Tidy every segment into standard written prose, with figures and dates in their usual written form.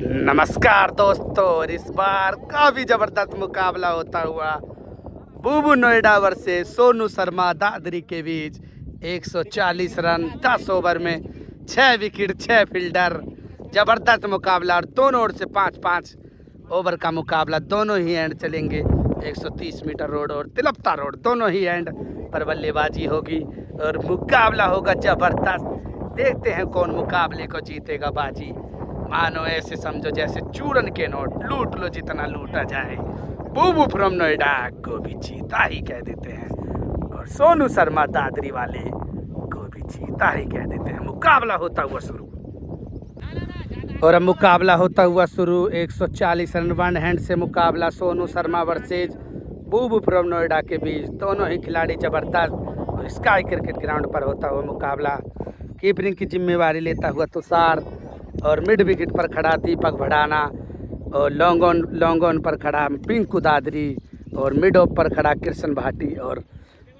नमस्कार दोस्तों, और इस बार काफी जबरदस्त मुकाबला होता हुआ बुबू नोएडा वर्सेस सोनू शर्मा दादरी के बीच 140 रन 10 ओवर में 6 विकेट 6 फील्डर। जबरदस्त मुकाबला और दोनों ओर से 5-5 ओवर का मुकाबला। दोनों ही एंड चलेंगे। 130 मीटर रोड और तिलपता रोड दोनों ही एंड पर बल्लेबाजी होगी और मुकाबला होगा जबरदस्त। देखते हैं कौन मुकाबले को जीतेगा बाजी। मानो ऐसे समझो जैसे चूरन के नोट, लूट लो जितना लूटा जाए। बुबू फ्रॉम नोएडा को भी चीता ही कह देते हैं और सोनू शर्मा दादरी वाले को भी चीता ही कह देते हैं। मुकाबला होता हुआ शुरू और अब मुकाबला होता हुआ शुरू। 140 रन वन हैंड से मुकाबला सोनू शर्मा वर्सेज बुबू फ्रॉम नोएडा के बीच। दोनों ही खिलाड़ी जबरदस्त और स्काई क्रिकेट ग्राउंड पर होता हुआ मुकाबला। कीपरिंग की जिम्मेवारी लेता हुआ तुषार और मिड विकेट पर खड़ा दीपक भड़ाना और लॉन्ग ऑन पर खड़ा पिंकू दादरी और मिड ऑफ पर खड़ा कृष्ण भाटी और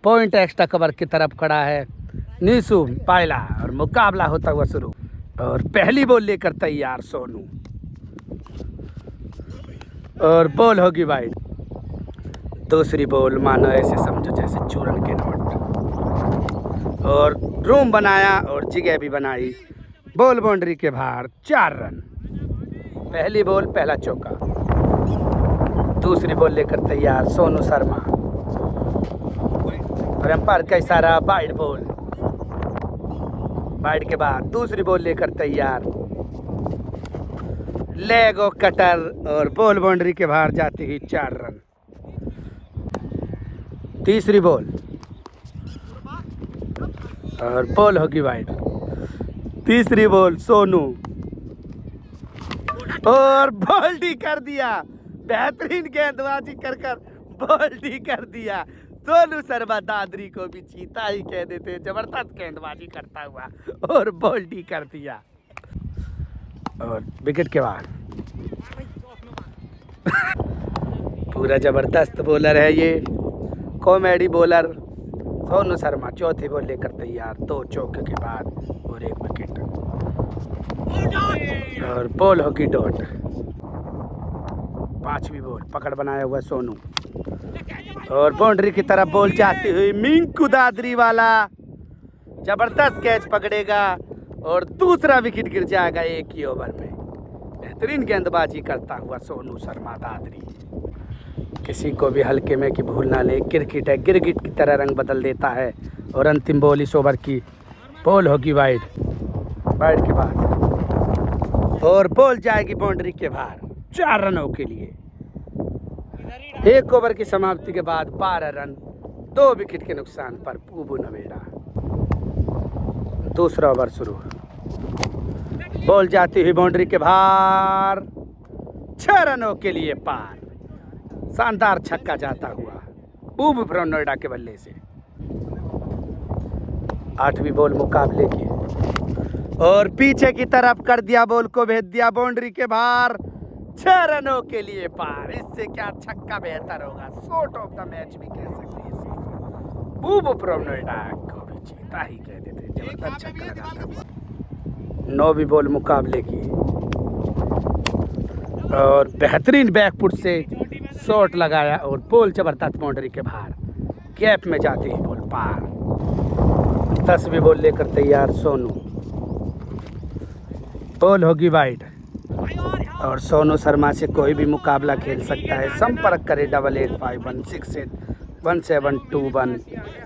पॉइंट एक्स्ट्रा कवर की तरफ खड़ा है नीसू पायला। और मुकाबला होता हुआ शुरू और पहली बॉल लेकर तैयार सोनू और बॉल होगी वाइड। दूसरी बॉल मानो ऐसे समझो जैसे चूरन के नोट और रूम बनाया और जगह भी बनाई। बॉल बाउंड्री के बाहर 4 रन। पहली बॉल पहला चौका। दूसरी बॉल लेकर तैयार सोनू शर्मा और अंपायर का इशारा वाइड बॉल। वाइड के बाद दूसरी बॉल लेकर तैयार लेग और कटर और बॉल बाउंड्री के बाहर जाती ही 4 रन। तीसरी बॉल और बॉल होगी वाइड। तीसरी बॉल सोनू और बॉल्डी कर दिया। बेहतरीन गेंदबाजी कर बॉल्डी कर दिया। सोनू शर्मा दादरी को भी चीता ही कह देते। जबरदस्त गेंदबाजी करता हुआ और बॉल्डी कर दिया और विकेट के बाद पूरा जबरदस्त बॉलर है ये, कॉमेडी बॉलर सोनू शर्मा। चौथी बॉल लेकर तैयार 2 चौके के बाद और 1 विकेट और बॉल होगी डॉट। 5वीं बॉल पकड़ बनाया हुआ सोनू और बाउंड्री की तरफ बॉल जाती हुई मिंकू दादरी वाला जबरदस्त कैच पकड़ेगा और दूसरा विकेट गिर जाएगा एक ही ओवर में। बेहतरीन गेंदबाजी करता हुआ सोनू शर्मा दादरी। किसी को भी हल्के में कि भूल ना ले, क्रिकेट है, गिरगिट की तरह रंग बदल देता है। और अंतिम बॉल इस ओवर की बॉल होगी वाइड। वाइड के बाद और बॉल जाएगी बाउंड्री के बाहर 4 रनों के लिए। 1 ओवर की समाप्ति के बाद 12 रन 2 विकेट के नुकसान पर बुबू नोएडा। दूसरा ओवर शुरू। बॉल जाती हुई बाउंड्री के बाहर 6 रनों के लिए पार। शानदार छक्का जाता हुआ बुबू फ्रॉम नोएडा के बल्ले से। 8वीं बॉल मुकाबले की और पीछे की तरफ कर दिया, बॉल को भेज दिया बाउंड्री के बाहर 6 रनों के लिए पार। इससे क्या छक्का बेहतर होगा। शॉट ऑफ द मैच भी कह सकते हैं इसे। बुबू फ्रॉम नोएडा को भी चीता ही कह देते। जबरदस्त छक्का लगाता। 9वीं बॉल मुकाबले की और बेहतरीन बैकफुट से शॉट लगाया और बॉल जबरदस्त बाउंड्री के बाहर गैप में जाती है बॉल पार। 10वीं बॉल लेकर तैयार सोनू। बॉल होगी वाइड और सोनू शर्मा से कोई भी मुकाबला खेल सकता है। संपर्क करें 8851681721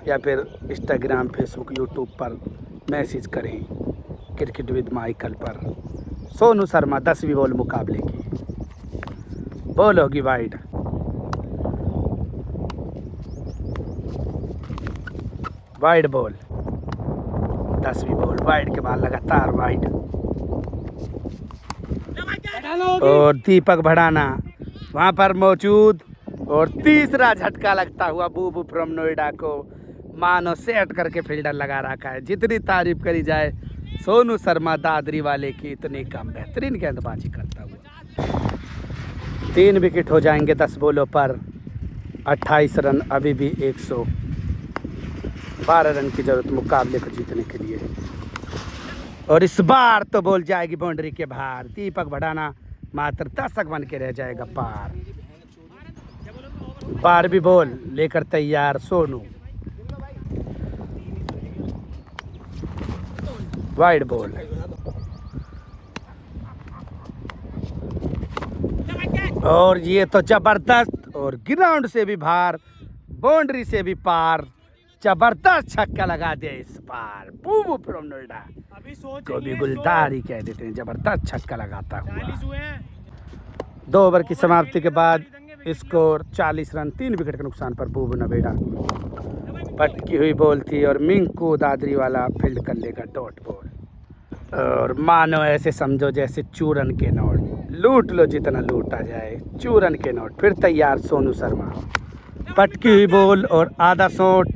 या फिर इंस्टाग्राम, फेसबुक, यूट्यूब पर मैसेज करें क्रिकेट विद माइकल पर। सोनू शर्मा 10वीं बॉल मुकाबले की। बॉल होगी वाइड। Wide ball. 10वीं बॉल वाइड के बाद लगातार वाइड और दीपक भड़ाना वहां पर मौजूद और तीसरा झटका लगता हुआ बुबू फ्रॉम नोएडा को। मानो सेट करके फील्डर लगा रखा है। जितनी तारीफ करी जाए सोनू शर्मा दादरी वाले की उतनी कम। बेहतरीन गेंदबाजी करता हुआ 3 विकेट हो जाएंगे 10 बॉलों पर। 28 रन। अभी भी 112 रन की जरूरत मुकाबले को जीतने के लिए। और इस बार तो बॉल जाएगी बाउंड्री के बाहर। दीपक भड़ाना मात्र दर्शक बन के रह जाएगा पार। 12वीं बॉल लेकर तैयार सोनू, वाइड बॉल और ये तो जबरदस्त और ग्राउंड से भी बाहर, बाउंड्री से भी पार, जबरदस्त छक्का लगा दिया इस पार। बूबू फ्रॉम नोएडा को भी गुलदार ही कह देते हैं, जबरदस्त छक्का लगाता हुआ। 2 ओवर की समाप्ति के बाद स्कोर 40 रन 3 विकेट के नुकसान पर बूबू नोएडा। पटकी हुई बॉल थी और मिंकू दादरी वाला फील्ड कर लेगा डॉट बॉल। और मानो ऐसे समझो जैसे चूरन के नोट, लूट लो जितना लूटा जाए, चूरन के नोट। फिर तैयार सोनू शर्मा, पटकी हुई बॉल और आधा शॉट,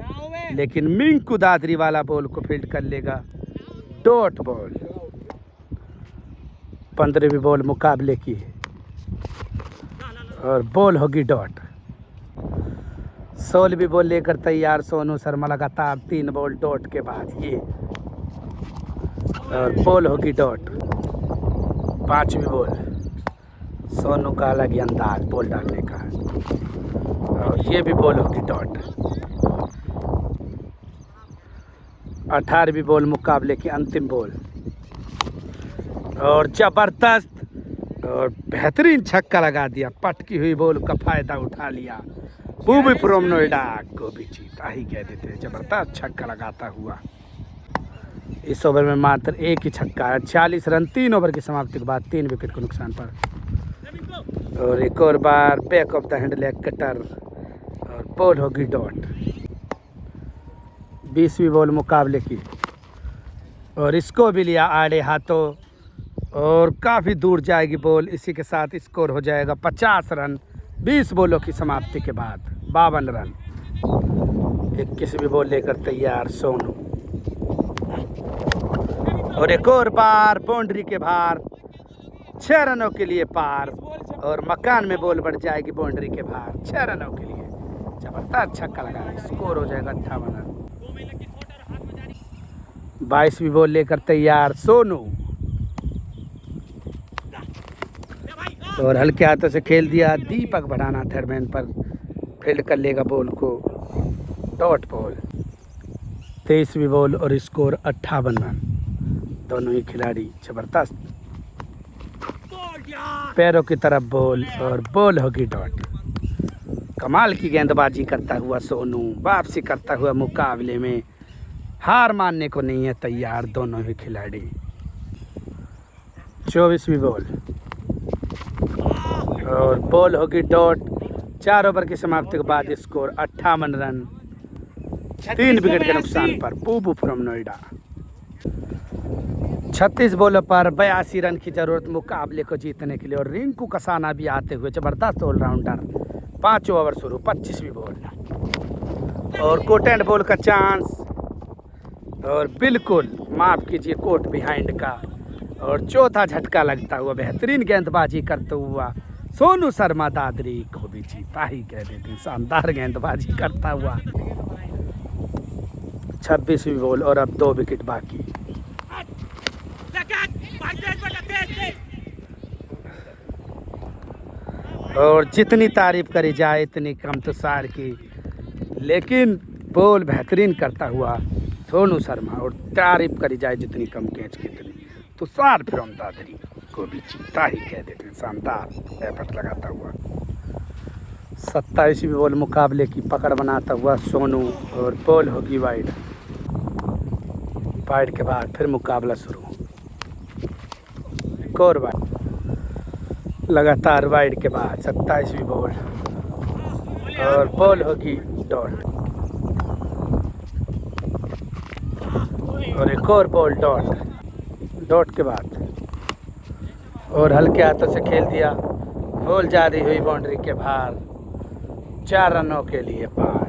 लेकिन मिंकू दादरी वाला बॉल को फील्ड कर लेगा डॉट बॉल। 15वीं बॉल मुकाबले की और बॉल होगी डॉट। 16वीं बॉल लेकर तैयार सोनू शर्मा, लगातार 3 बॉल डॉट के बाद ये, और बॉल होगी डॉट। 5वीं बॉल, सोनू का अलग ही अंदाज बॉल डालने का, और ये भी बॉल होगी डॉट। 18वीं बॉल मुकाबले की अंतिम बॉल और जबरदस्त और बेहतरीन छक्का लगा दिया। पटकी हुई बॉल का फायदा उठा लिया बूबी फ्रॉम नोएडा को भी जीता ही कह देते हैं, जबरदस्त छक्का लगाता हुआ। इस ओवर में मात्र एक ही छक्का है। 46 रन 3 ओवर की समाप्ति के बाद 3 विकेट के नुकसान पर। और एक और बार back of the hand leg cutter और बॉल होगी डॉट। 20वीं बॉल मुकाबले की और इसको भी लिया आड़े हाथों और काफ़ी दूर जाएगी बॉल। इसी के साथ स्कोर हो जाएगा 50 रन 20 बॉलों की समाप्ति के बाद 52 रन। 21वीं बॉल लेकर तैयार सोनू, और एक और बार बाउंड्री के बाहर, 6 रनों के लिए पार, और मकान में बॉल बढ़ जाएगी बाउंड्री के बाहर 6 रनों के लिए। जबरदस्त छक्का लगा, स्कोर हो जाएगा 58 रन। 22वीं बॉल लेकर तैयार सोनू, और हल्के हाथों से खेल दिया दीपक बढ़ाना थर्डमैन पर, फील्ड कर लेगा बॉल को डॉट बॉल। 23वीं बॉल और स्कोर 58 रन। दोनों ही खिलाड़ी जबरदस्त, पैरों की तरफ बॉल और बॉल होगी डॉट। कमाल की गेंदबाजी करता हुआ सोनू वापसी करता हुआ मुकाबले में, हार मानने को नहीं है तैयार दोनों ही खिलाड़ी। 24वीं बॉल और बॉल होगी डॉट। 4 ओवर की समाप्ति के बाद स्कोर 58 रन 3 विकेट के नुकसान पर बूबू फ्रॉम नोएडा। 36 बॉलों पर 82 रन की जरूरत मुकाबले को जीतने के लिए, और रिंकू कसाना भी आते हुए जबरदस्त ऑलराउंडर। 5 ओवर शुरू, 25वीं बॉल और कोट एंड बॉल का चांस, और बिल्कुल माफ कीजिए कोट बिहाइंड का, और चौथा झटका लगता हुआ बेहतरीन गेंदबाजी करता हुआ सोनू शर्मा दादरी को भी जीता ही कह देते हैं, शानदार गेंदबाजी करता हुआ। 26वीं बॉल और अब 2 विकेट बाकी। और जितनी तारीफ करी जाए इतनी कम तो सार की, लेकिन बॉल बेहतरीन करता हुआ सोनू शर्मा, और तारीफ करी जाए जितनी कम कैच की इतनी तो सार फ्रॉम दादरी को भी जीता ही कह देते हैं, शानदार एफर्ट लगाता हुआ। 27वीं बॉल मुकाबले की पकड़ बनाता हुआ सोनू, और बॉल होगी वाइड। वाइड के बाद फिर मुकाबला शुरू, एक और वाइड, लगातार वाइड के बाद 27वीं बॉल और बॉल होगी डॉट, और एक और बॉल डॉट। डॉट के बाद और हल्के हाथों से खेल दिया, बॉल जारी हुई बाउंड्री के बाहर, 4 रनों के लिए पार।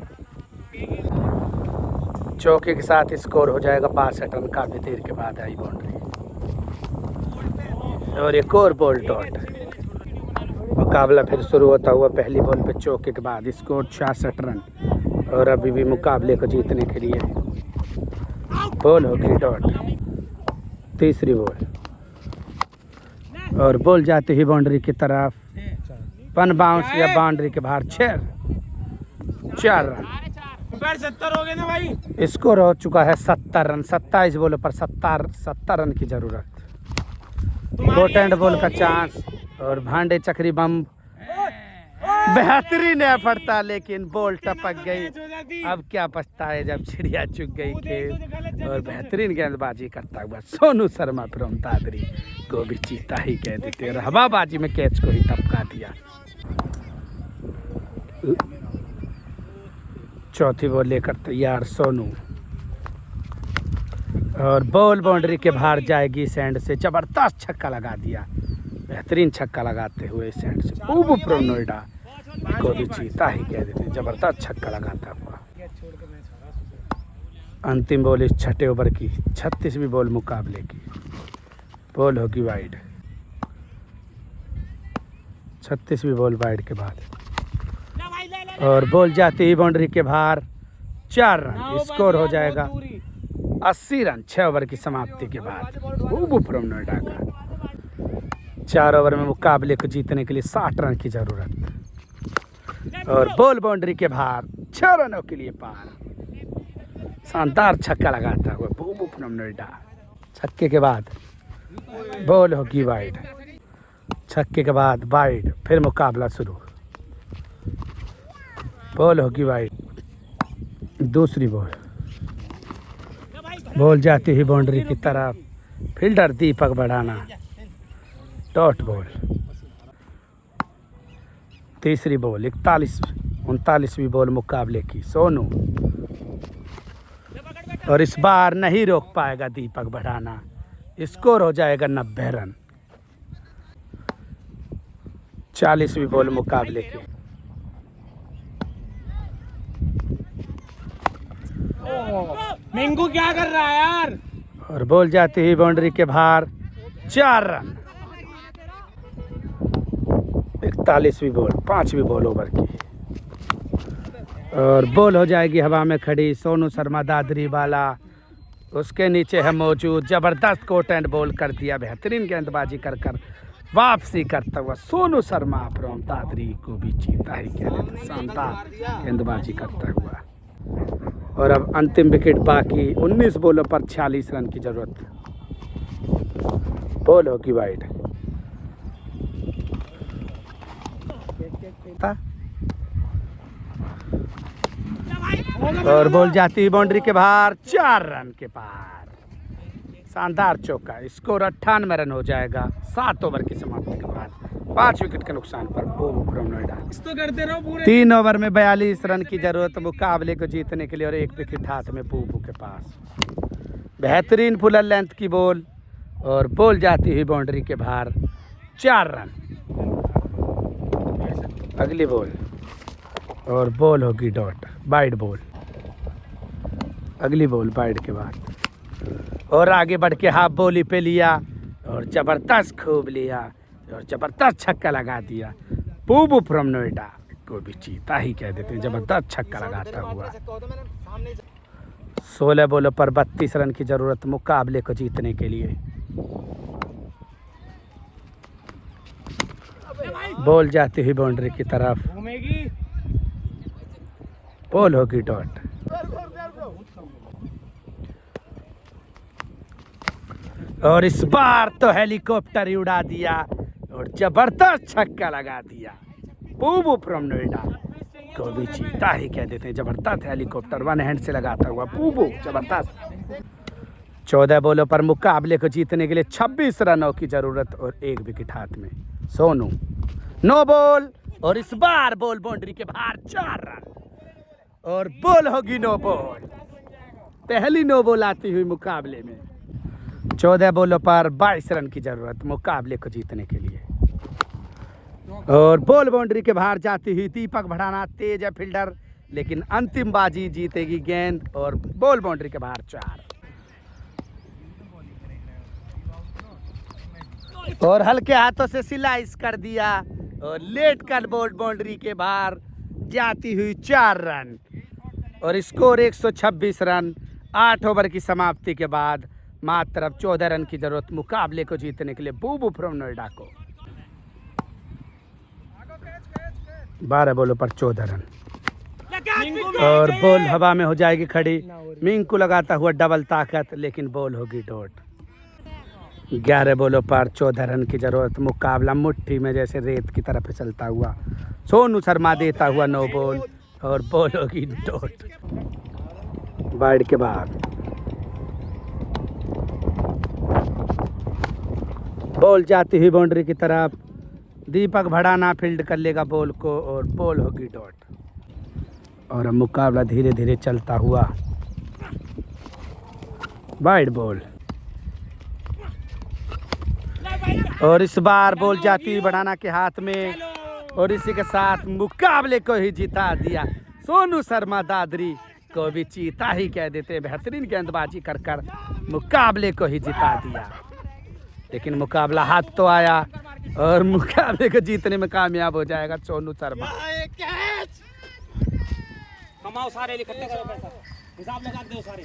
चौके के साथ स्कोर हो जाएगा 62 रन, काफ़ी देर के बाद आई बाउंड्री, और एक और बॉल डॉट। मुकाबला फिर शुरू होता हुआ पहली बॉल पे चौके के बाद स्कोर 66 रन, और अभी भी मुकाबले को जीतने के लिए बॉल होगी डॉट। तीसरी बॉल और बॉल जाती ही बाउंड्री की तरफ, पन बाउंस या बाउंड्री के बाहर 4 रन। 70 हो गए ना भाई। स्कोर हो चुका है 70 रन। 27 बॉलों पर 70 रन की जरूरत। कोट एंड बॉल का चांस और भांडे चक्री बम बेहतरीन एफर्ट था, लेकिन बॉल टपक गई। अब क्या पछताए जब चिड़िया चुग गई खेत। और बेहतरीन गेंदबाजी करता हुआ सोनू शर्मा फ्रॉम दादरी को भी चीता ही कह देते और हवाबाजी में कैच को ही टपका दिया। चौथी बॉल लेकर तैयार सोनू और बॉल बाउंड्री के बाहर जाएगी। सैंड से जबरदस्त छक्का लगा दिया। बेहतरीन छक्का लगाते हुए सैंड से पूबू फ्रॉम नोएडा को भी चीता ही कह देते। जबरदस्त छक्का लगाता हुआ। अंतिम बॉल इस छठे ओवर की 36वीं बॉल मुकाबले की। बॉल होगी वाइड। 36वीं बॉल वाइड के बाद और बॉल जाती ही बाउंड्री के बाहर 4 रन। स्कोर हो जाएगा 80 रन 6 ओवर की समाप्ति के बाद। पूबू फ्रॉम नोएडा का 4 ओवर में मुकाबले को जीतने के लिए 60 रन की जरूरत। और बॉल बाउंड्री के बाहर 6 रनों के लिए पार। शानदार छक्का लगाता हुआ पूबू फ्रॉम नोएडा। छक्के के बाद बॉल होगी वाइड। छक्के के बाद वाइड, फिर मुकाबला शुरू। बॉल होगी वाइड। दूसरी बॉल जाती ही बाउंड्री की तरफ। फील्डर दीपक बढ़ाना डॉट बॉल। तीसरी बॉल 39वीं बॉल मुकाबले की सोनू और इस बार नहीं रोक पाएगा दीपक बढ़ाना। स्कोर हो जाएगा 90 रन। 40वीं बॉल मुकाबले की मिंगू क्या कर रहा है यार। और बॉल जाती ही बाउंड्री के बाहर 4 रन। 41वीं बॉल 5वीं बॉल ओवर की और बॉल हो जाएगी हवा में खड़ी। सोनू शर्मा दादरी वाला उसके नीचे है मौजूद। जबरदस्त कोट एंड बॉल कर दिया। बेहतरीन गेंदबाजी कर वापसी करता हुआ सोनू शर्मा फ्रॉम दादरी को भी जीता ही कह देते। शानदार गेंदबाजी करता हुआ। और अब अंतिम विकेट बाकी। 19 बॉलों पर 46 रन की जरूरत। बॉल होगी वाइड। और बॉल जाती है बाउंड्री के बाहर 4 रन के पार। शानदार चौका। स्कोर 98 रन हो जाएगा 7 ओवर की समाप्ति के बाद। 5 विकेट के नुकसान पर पूबू फ्रॉम नोएडा। 3 ओवर में 42 रन की जरूरत मुकाबले को जीतने के लिए और 1 विकेट हाथ में पूबू के पास। बेहतरीन फुल लेंथ की बॉल और बॉल जाती हुई बाउंड्री के बाहर 4 रन। अगली बॉल और बॉल होगी डॉट वाइड बॉल। अगली बॉल वाइड के बाद और आगे बढ़ के हाफ बॉली पे लिया और जबरदस्त खूब लिया और जबरदस्त छक्का लगा दिया। पूबू फ्रॉम नोएडा को भी चीता ही कह देते हैं। जबरदस्त छक्का लगाता हुआ। 16 बॉलों पर 32 रन की जरूरत मुकाबले को जीतने के लिए। बॉल जाती हुई बाउंड्री की तरफ। बॉल होगी डॉट। और इस बार तो हेलीकॉप्टर ही उड़ा दिया और जबरदस्त छक्का लगा दिया। पूबू फ्रॉम नोएडा को भी चीता ही कह देते हैं। जबरदस्त हेलीकॉप्टर वन हैंड से लगाता हुआ पूबू जबरदस्त। 14 बॉलों पर मुकाबले को जीतने के लिए 26 रनों की जरूरत और 1 विकेट हाथ में सोनू। नो बॉल और इस बार बॉल बाउंड्री के बाहर 4 रन और बॉल होगी नो बॉल। पहली नो बॉल आती हुई मुकाबले में। 14 बॉलों पर 22 रन की जरूरत मुकाबले को जीतने के लिए और बॉल बाउंड्री के बाहर जाती हुई दीपक बढ़ाना तेज है फील्डर, लेकिन अंतिम बाजी जीतेगी गेंद और बॉल बाउंड्री के बाहर 4। और हल्के हाथों से स्लाइस कर दिया और लेट कर बॉल बाउंड्री के बाहर जाती हुई 4 रन और स्कोर 126 रन। 8 ओवर की समाप्ति के बाद मात्र अब 14 रन की जरूरत मुकाबले को जीतने के लिए बूबू फ्रॉम नोएडा को। 12 बॉलों पर 14 रन और बॉल हवा में हो जाएगी खड़ी। मिंकू लगाता हुआ डबल ताकत, लेकिन बॉल होगी डॉट। 11 बॉलों पर 14 रन की जरूरत, मुकाबला मुट्ठी में जैसे रेत की तरफ फिसलता हुआ। सोनू शर्मा देता हुआ 9 बॉल और बॉल होगी डॉट। वाइड के बाद बॉल जाती हुई बाउंड्री की तरफ, दीपक भड़ाना फील्ड कर लेगा बॉल को और बॉल होगी डॉट। और अब मुकाबला धीरे धीरे चलता हुआ। वाइड बॉल और इस बार बॉल जाती हुई भड़ाना के हाथ में और इसी के साथ मुकाबले को ही जिता दिया। सोनू शर्मा दादरी को भी चीता ही कह देते, बेहतरीन गेंदबाजी कर कर मुकाबले को ही जिता दिया। लेकिन मुकाबला हाथ तो आया और मुकाबले को जीतने में कामयाब हो जाएगा सोनू शर्मा। कमाओ सारे, इकट्ठे करो पैसा, हिसाब लगा दो सारे।